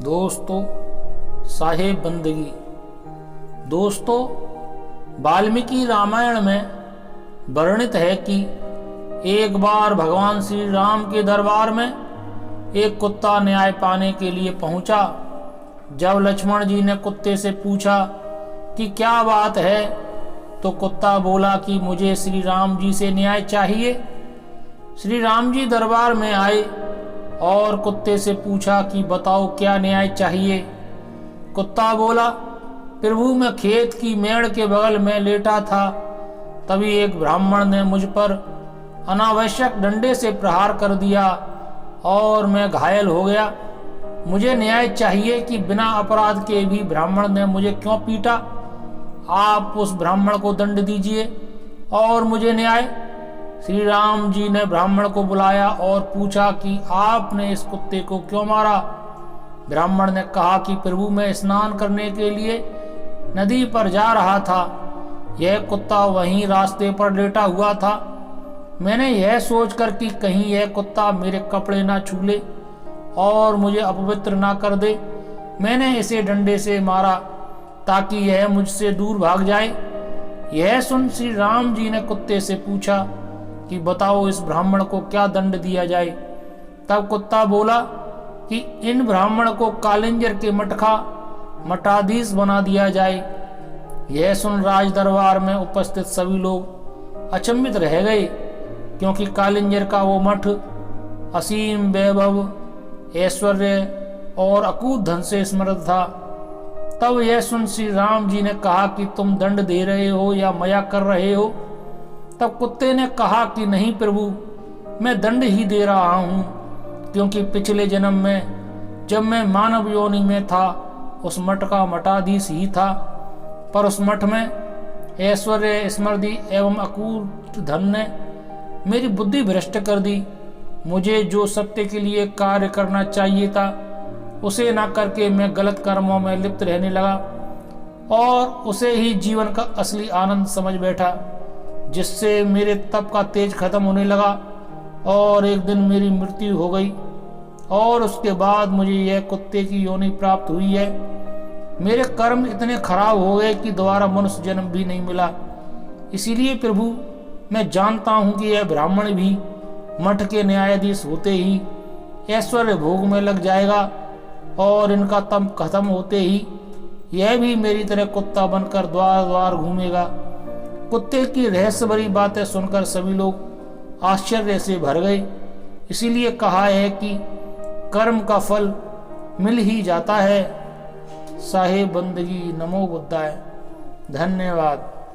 दोस्तों, साहेब बंदगी। दोस्तों, वाल्मीकि रामायण में वर्णित है कि एक बार भगवान श्री राम के दरबार में एक कुत्ता न्याय पाने के लिए पहुंचा। जब लक्ष्मण जी ने कुत्ते से पूछा कि क्या बात है, तो कुत्ता बोला कि मुझे श्री राम जी से न्याय चाहिए। श्री राम जी दरबार में आए और कुत्ते से पूछा कि बताओ क्या न्याय चाहिए। कुत्ता बोला, प्रभु मैं खेत की मेड़ के बगल में लेटा था, तभी एक ब्राह्मण ने मुझ पर अनावश्यक डंडे से प्रहार कर दिया और मैं घायल हो गया। मुझे न्याय चाहिए कि बिना अपराध के भी ब्राह्मण ने मुझे क्यों पीटा। आप उस ब्राह्मण को दंड दीजिए और मुझे न्याय। श्री राम जी ने ब्राह्मण को बुलाया और पूछा कि आपने इस कुत्ते को क्यों मारा। ब्राह्मण ने कहा कि प्रभु मैं स्नान करने के लिए नदी पर जा रहा था, यह कुत्ता वहीं रास्ते पर लेटा हुआ था। मैंने यह सोचकर कि कहीं यह कुत्ता मेरे कपड़े ना छू ले और मुझे अपवित्र ना कर दे, मैंने इसे डंडे से मारा ताकि यह मुझसे दूर भाग जाए। यह सुन श्री राम जी ने कुत्ते से पूछा कि बताओ इस ब्राह्मण को क्या दंड दिया जाए। तब कुत्ता बोला कि इन ब्राह्मण को कालिंजर के मटखा मठाधीश बना दिया जाए। यह सुन राज दरबार में उपस्थित सभी लोग अचंभित रह गए, क्योंकि कालिंजर का वो मठ असीम वैभव, ऐश्वर्य और अकूत धन से समृद्ध था। तब यह सुन श्री राम जी ने कहा कि तुम दंड दे रहे हो या मजाक कर रहे हो। तब कुत्ते ने कहा कि नहीं प्रभु, मैं दंड ही दे रहा हूँ, क्योंकि पिछले जन्म में जब मैं मानव योनि में था उस मठ का मठाधीश ही था, पर उस मठ में ऐश्वर्य, समृद्धि एवं अकूत धन ने मेरी बुद्धि भ्रष्ट कर दी। मुझे जो सत्य के लिए कार्य करना चाहिए था उसे न करके मैं गलत कर्मों में लिप्त रहने लगा और उसे ही जीवन का असली आनंद समझ बैठा, जिससे मेरे तप का तेज खत्म होने लगा और एक दिन मेरी मृत्यु हो गई और उसके बाद मुझे यह कुत्ते की योनि प्राप्त हुई है। मेरे कर्म इतने खराब हो गए कि दोबारा मनुष्य जन्म भी नहीं मिला। इसीलिए प्रभु मैं जानता हूँ कि यह ब्राह्मण भी मठ के न्यायाधीश होते ही ऐश्वर्य भोग में लग जाएगा और इनका तप खत्म होते ही यह भी मेरी तरह कुत्ता बनकर द्वार द्वार घूमेगा। कुत्ते की रहस्य भरी बातें सुनकर सभी लोग आश्चर्य से भर गए। इसीलिए कहा है कि कर्म का फल मिल ही जाता है। साहेब बंदगी। नमो बुद्धाय। धन्यवाद।